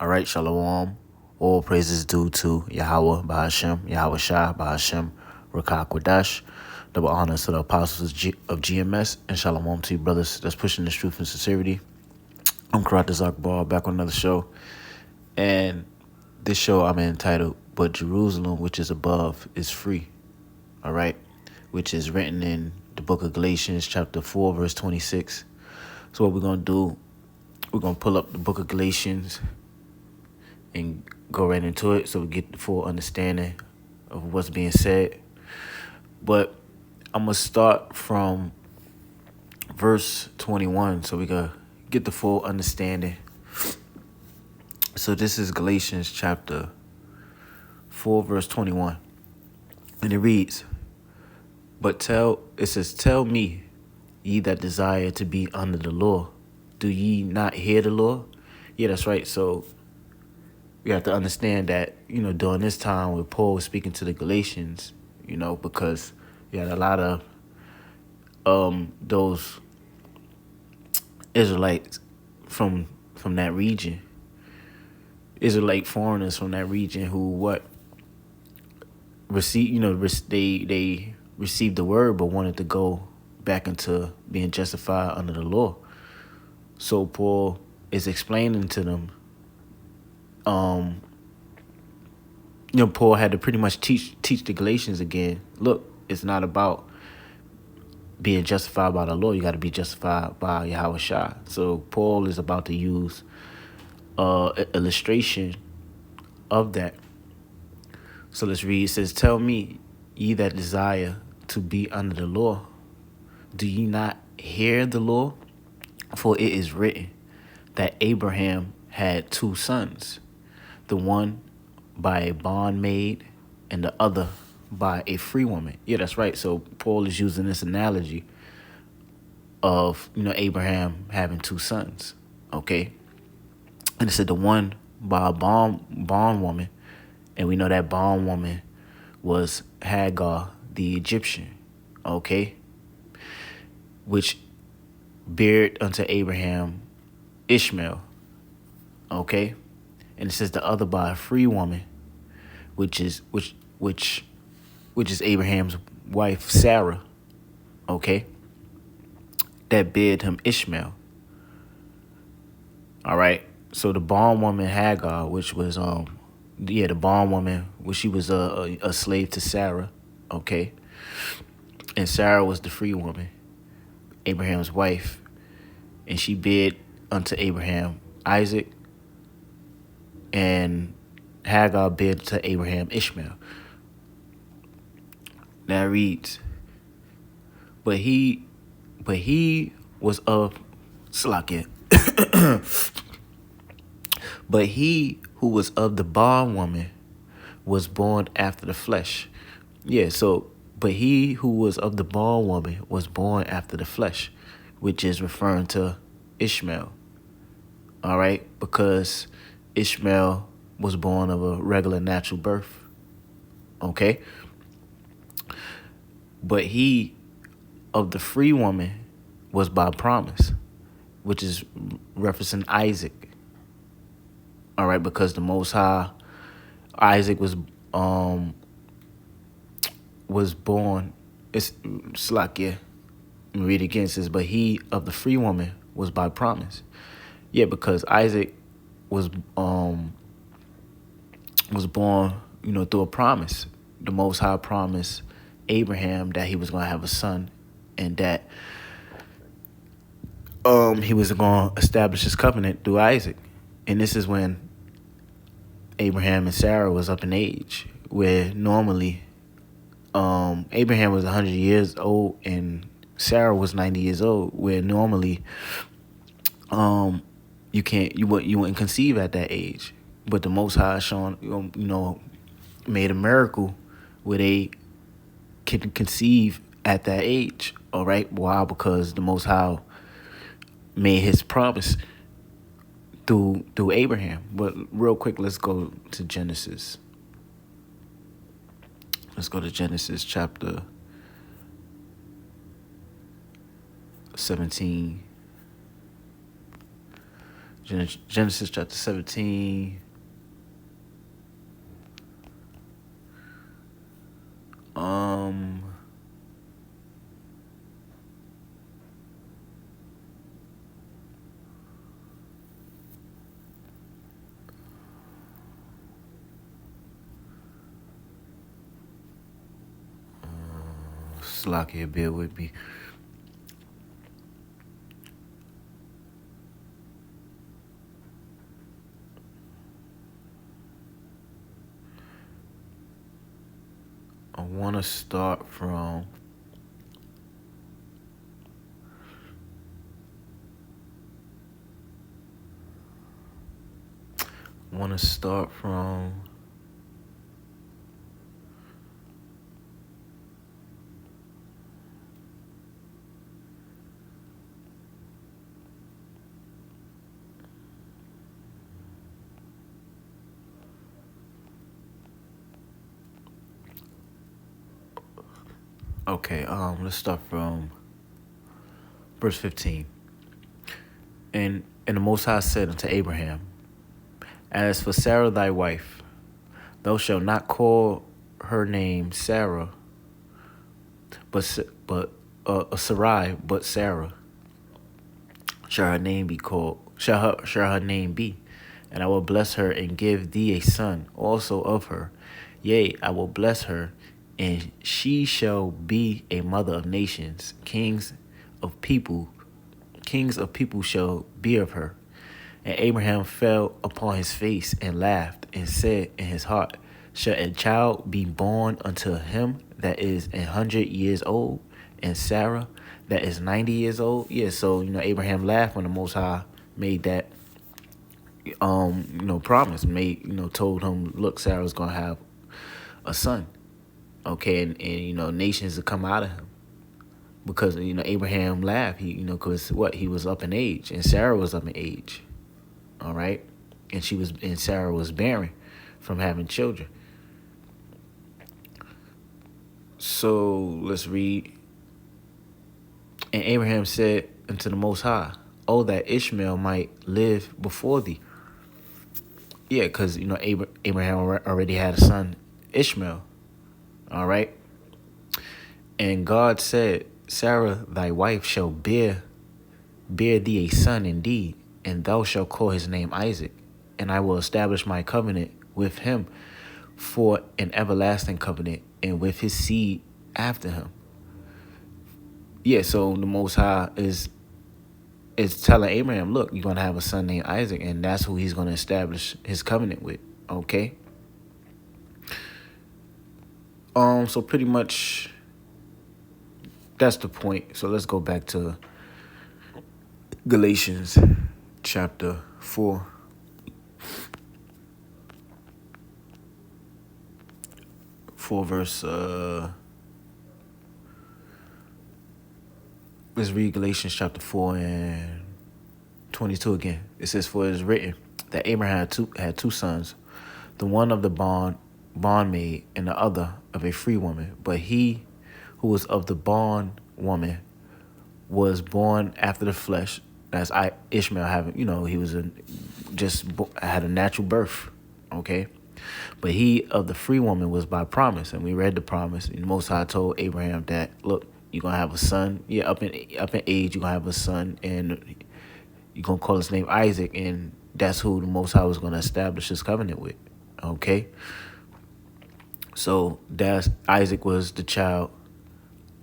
All right, Shalom. All praises due to Yahweh, Bahashem, Yahweh Shah, Bahashem, Rakah Kwadash. Double honors to the apostles of GMS, and Shalom to you brothers that's pushing this truth and sincerity. I'm Karat Ball, back on another show. And this show I'm entitled, But Jerusalem, which is above, is free. All right? Which is written in the book of Galatians, chapter 4, verse 26. So what we're going to do, we're going to pull up the book of Galatians and go right into it so we get the full understanding of what's being said. But I'm going to start from verse 21 so we can get the full understanding. So this is Galatians chapter 4, verse 21. And it reads, Tell me, ye that desire to be under the law, do ye not hear the law? Yeah, that's right. So we have to understand that, during this time when Paul was speaking to the Galatians, because you had a lot of those Israelites from that region, Israelite foreigners from that region who they received the word but wanted to go back into being justified under the law. So Paul is explaining to them, Paul had to pretty much teach the Galatians again, look, it's not about being justified by the law. You got to be justified by Yahweh Shah. So Paul is about to use illustration of that. So let's read. It says, Tell me, ye that desire to be under the law, do ye not hear the law? For it is written that Abraham had two sons, the one by a bondmaid and the other by a free woman. Yeah, that's right. So Paul is using this analogy of, Abraham having two sons, okay? And it said the one by a bond woman, and we know that bond woman was Hagar, the Egyptian, okay? Which bare unto Abraham Ishmael, okay? And it says the other by a free woman, which is Abraham's wife Sarah, okay? That bare him Ishmael. All right. So the bondwoman Hagar, which was the bondwoman, which she was a slave to Sarah, okay? And Sarah was the free woman, Abraham's wife, and she bid unto Abraham Isaac, and Hagar bid to Abraham Ishmael. Now it reads, but he was of Slakia. But he who was of the bondwoman was born after the flesh. Yeah, so, but he who was of the bondwoman was born after the flesh, which is referring to Ishmael. All right, because Ishmael was born of a regular natural birth. Okay. But he of the free woman was by promise, which is referencing Isaac. All right, because the Most High, Isaac was born. It's like, yeah, let me read it again. It says, but he of the free woman was by promise. Yeah, because Isaac was born, through a promise. The Most High promised Abraham that he was going to have a son, and that he was going to establish his covenant through Isaac. And this is when Abraham and Sarah was up in age, where normally Abraham was 100 years old and Sarah was 90 years old, where normally you wouldn't conceive at that age. But the Most High made a miracle where they can conceive at that age. All right, why? Because the Most High made his promise through Abraham. But real quick, let's go to Genesis. Let's go to Genesis chapter 17. Genesis chapter 17. Slacky, bear with me. I want to start from let's start from verse 15. And the Most High said unto Abraham, As for Sarah thy wife, thou shalt not call her name Sarah, but Sarai, but Sarah. Shall her name be called? Shall her name be? And I will bless her and give thee a son also of her. Yea, I will bless her, and she shall be a mother of nations. Kings of people shall be of her. And Abraham fell upon his face and laughed, and said in his heart, Shall a child be born unto him that is 100 years old, and Sarah that is 90 years old? Yeah, so Abraham laughed when the Most High made that promise, told him, look, Sarah's gonna have a son. Okay, and nations will come out of him. Because Abraham laughed, because he was up in age, and Sarah was up in age. All right, and Sarah was barren from having children. So let's read. And Abraham said unto the Most High, Oh, that Ishmael might live before thee. Yeah, because Abraham already had a son, Ishmael. All right. And God said, Sarah thy wife shall bear thee a son indeed, and thou shalt call his name Isaac, and I will establish my covenant with him for an everlasting covenant, and with his seed after him. Yeah, so the Most High is telling Abraham, look, you're going to have a son named Isaac, and that's who he's going to establish his covenant with, okay? So pretty much that's the point. So let's go back to Galatians chapter 4. Let's read Galatians chapter 4 and 22 again. It says, For it is written that Abraham had two sons, the one of the bondmaid and the other of a free woman. But he who was of the bondwoman was born after the flesh. That's Ishmael having, he was had a natural birth, okay? But he of the free woman was by promise, and we read the promise. And the Most High told Abraham that, look, you're gonna have a son. Yeah, up in age, you're gonna have a son, and you're gonna call his name Isaac, and that's who the Most High was gonna establish his covenant with. Okay. So Isaac was the child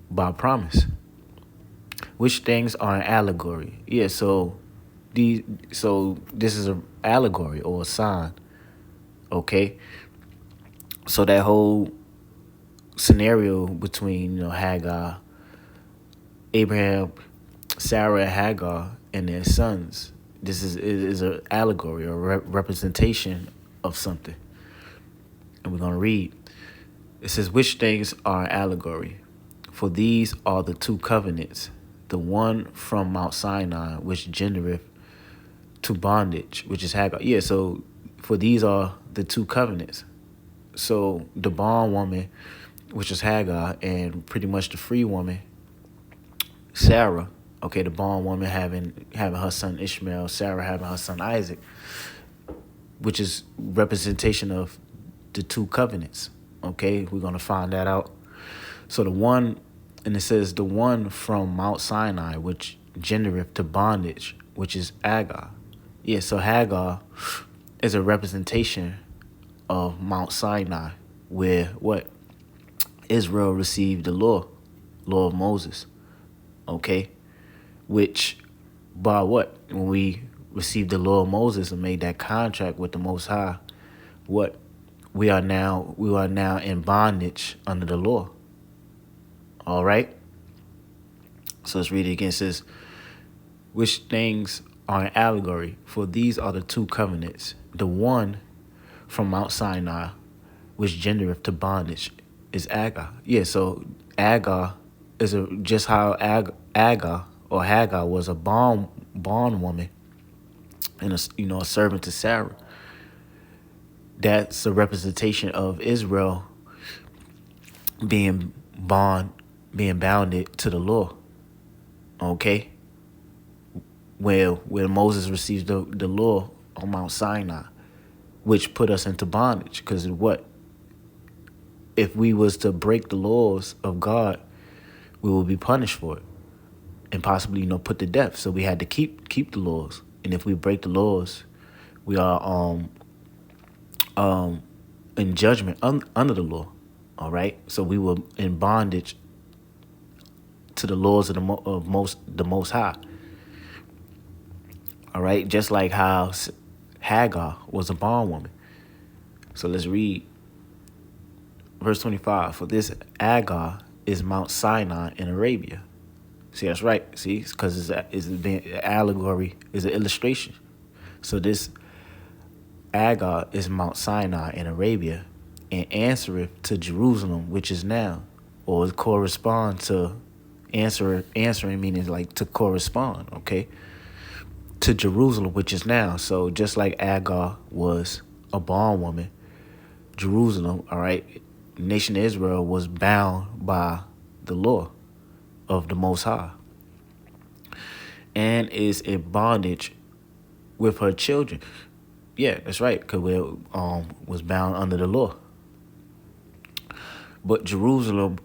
by promise. Which things are an allegory? Yeah, so this is an allegory or a sign. Okay. So that whole scenario between Hagar, Abraham, Sarah, and Hagar, and their sons, this is an allegory or representation of something. And we're going to read. It says, which things are an allegory? For these are the two covenants, the one from Mount Sinai, which gendereth to bondage, which is Hagar. Yeah, so for these are the two covenants. So the bondwoman, which is Hagar, and pretty much the free woman, Sarah, Okay, the bondwoman having her son Ishmael, Sarah having her son Isaac, which is representation of the two covenants. Okay, we're gonna find that out. So the one, and it says the one from Mount Sinai, which gendereth to bondage, which is Hagar. Yeah, so Hagar is a representation of Mount Sinai, where what? Israel received the law of Moses. Okay, which by what? When we received the law of Moses and made that contract with the Most High, what? We are now in bondage under the law. All right. So let's read it again. It says, which things are an allegory? For these are the two covenants. The one from Mount Sinai, which gendereth to bondage, is Hagar. Yeah, so Hagar is just how Hagar was a bondwoman and a servant to Sarah. That's a representation of Israel being bounded to the law. Okay, where Moses received the law on Mount Sinai, which put us into bondage. Because what? If we was to break the laws of God, we will be punished for it, and possibly put to death. So we had to keep the laws, and if we break the laws, we are in judgment under the law. All right, so we were in bondage to the laws of the Most High. All right, just like how Hagar was a bondwoman. So let's read verse 25. For this Hagar is Mount Sinai in Arabia. See, that's right. See, because it's an allegory, is an illustration. So this Hagar is Mount Sinai in Arabia, and answereth to Jerusalem, which is now, or correspond to answering meaning like to correspond, okay, to Jerusalem, which is now. So just like Hagar was a bondwoman, Jerusalem, all right, nation of Israel was bound by the law of the Most High and is in bondage with her children. Yeah, that's right, because we was bound under the law. But Jerusalem,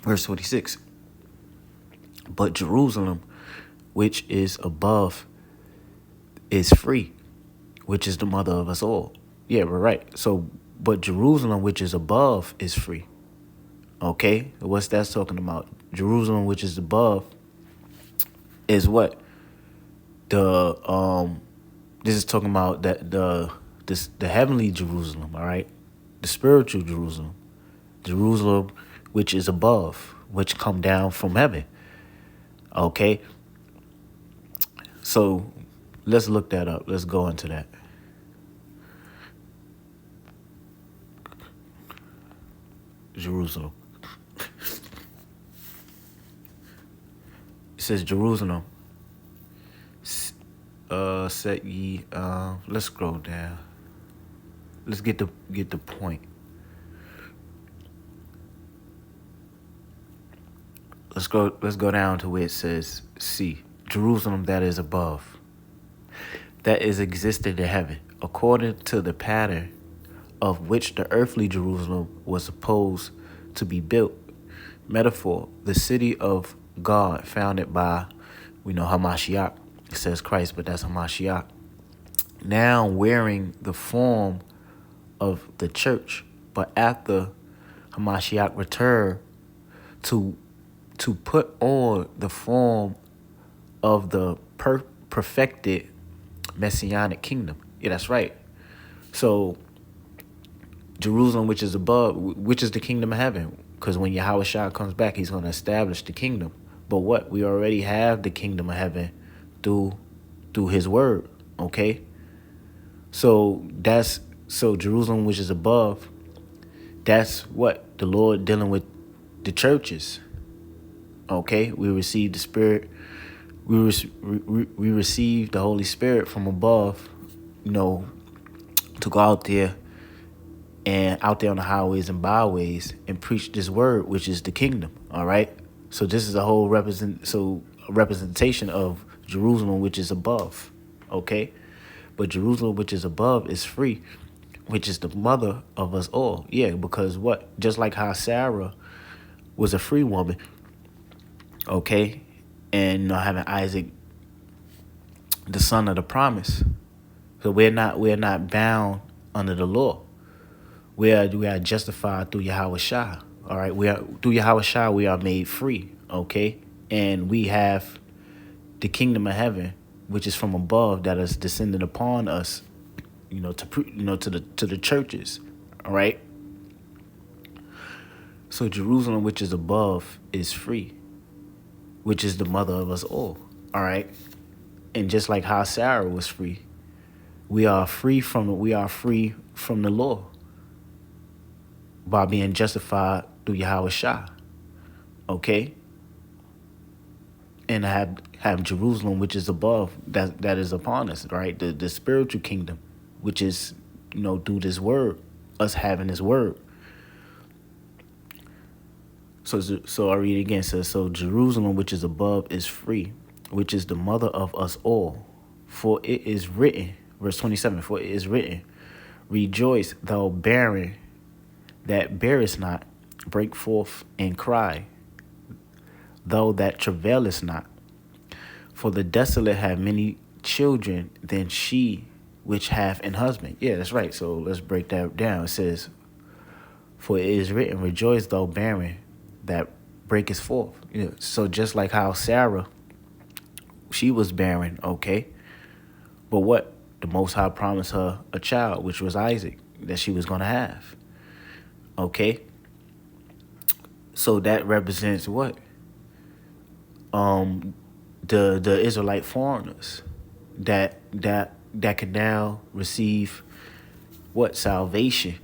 verse 26, but Jerusalem, which is above, is free, which is the mother of us all. Yeah, we're right. So, but Jerusalem, which is above, is free. Okay, what's that talking about? Jerusalem, which is above, is what? This is talking about the heavenly Jerusalem. All right, the spiritual Jerusalem, Jerusalem, which is above, which come down from heaven. Okay, so let's look that up. Let's go into that. Jerusalem. It says Jerusalem. Set ye. Let's scroll down. Let's get the point. Let's go down to where it says, "See, Jerusalem that is above, that is existed in heaven, according to the pattern of which the earthly Jerusalem was supposed to be built." Metaphor: the city of God, founded by, Hamashiach. It says Christ, but that's Hamashiach. Now wearing the form of the church, but after Hamashiach return to put on the form of the perfected messianic kingdom. Yeah, that's right. So Jerusalem, which is above, which is the kingdom of heaven, because when Yahushua comes back, he's going to establish the kingdom. But what? We already have the kingdom of heaven through his word. Okay, so Jerusalem, which is above, that's what the Lord dealing with the churches. Okay, we received the Spirit. We received the Holy Spirit from above, to go out there on the highways and byways and preach this word, which is the kingdom. All right, So this is a whole representation of Jerusalem, which is above. Okay, but Jerusalem, which is above, is free, which is the mother of us all. Yeah, because what? Just like how Sarah was a free woman, okay, and having Isaac, the son of the promise. So we're not bound under the law. We are justified through Yahweh Shah. All right, we are through Yahweh Shah we are made free. Okay, and we have the kingdom of heaven, which is from above, that is descended upon us. To the churches. All right. So Jerusalem, which is above, is free, which is the mother of us all. All right, and just like how Sarah was free, we are free from the law by being justified through Yahweh Shah. Okay? And have Jerusalem, which is above, that is upon us, right? The spiritual kingdom, which is, through this word, us having this word. So I read it again. So Jerusalem, which is above, is free, which is the mother of us all. For it is written, verse 27, for it is written, rejoice, thou barren that bearest not, break forth and cry, thou that travailest not. For the desolate have many children than she which hath an husband. Yeah, that's right. So let's break that down. It says, for it is written, rejoice, thou barren that breakest forth. So just like how Sarah, she was barren, okay? But what? The Most High promised her a child, which was Isaac, that she was going to have. Okay? So that represents what? The Israelite foreigners that can now receive what? Salvation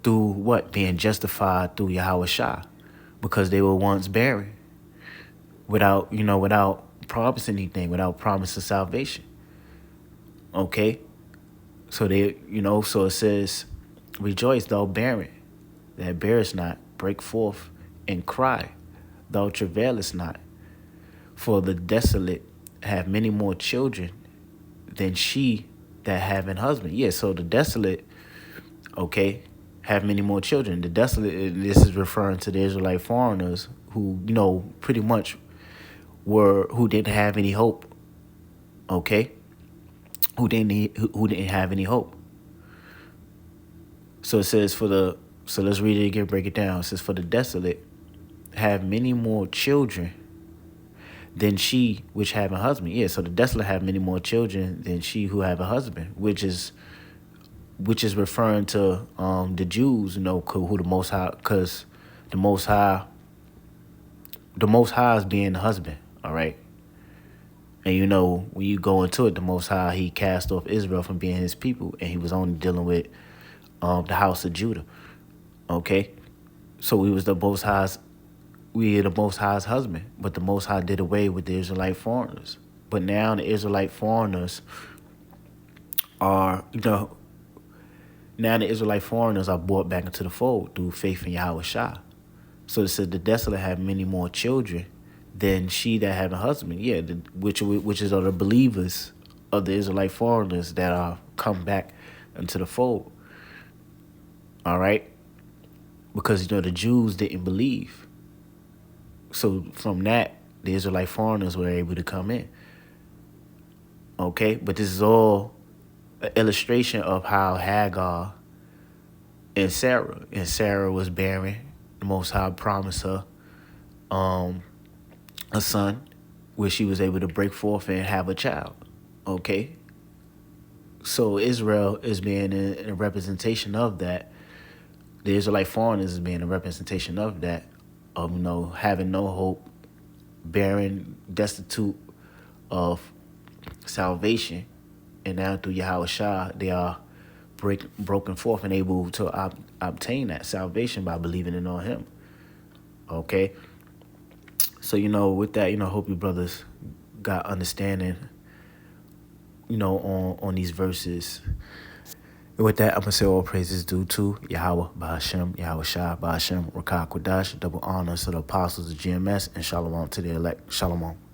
through what? Being justified through Yahweh Shah, because they were once barren, without promise anything, without promise of salvation. Okay? So so it says, rejoice, thou barren that bearest not, break forth and cry, thou travailest not. For the desolate have many more children than she that have an husband. Yeah, so the desolate, okay, have many more children. The desolate, this is referring to the Israelite foreigners who, pretty much who didn't have any hope. Okay? Who didn't have any hope. So it says so let's read it again, break it down. It says, for the desolate have many more children than she which have a husband. Yeah, so the desolate have many more children than she who have a husband, which is referring to the Jews, who the Most High, because the Most High is being the husband, all right? And when you go into it, the Most High, he cast off Israel from being his people, and he was only dealing with the house of Judah. Okay? So we are the Most High's husband, but the Most High did away with the Israelite foreigners. But now the Israelite foreigners are, brought back into the fold through faith in Yahweh Shah. So it said the desolate have many more children than she that have a husband. Yeah, which is the believers of the Israelite foreigners that are come back into the fold. All right? Because, the Jews didn't believe. So from that, the Israelite foreigners were able to come in. Okay? But this is all an illustration of how Hagar and Sarah was barren. The Most High promised her a son, where she was able to break forth and have a child. Okay? So Israel is being a representation of that. The Israelite foreigners is being a representation of that, of having no hope, barren, destitute of salvation, and now through Yahweh Shah, they are broken forth and able to obtain that salvation by believing in on Him. Okay, so with that, hope you brothers got understanding, on these verses, And with that, I'm going to say all praises due to Yahweh, Bahashem, Yahweh Shah, Bahashem, Rakah Quadash, double honors to the apostles of GMS, and Shalom to the elect. Shalom.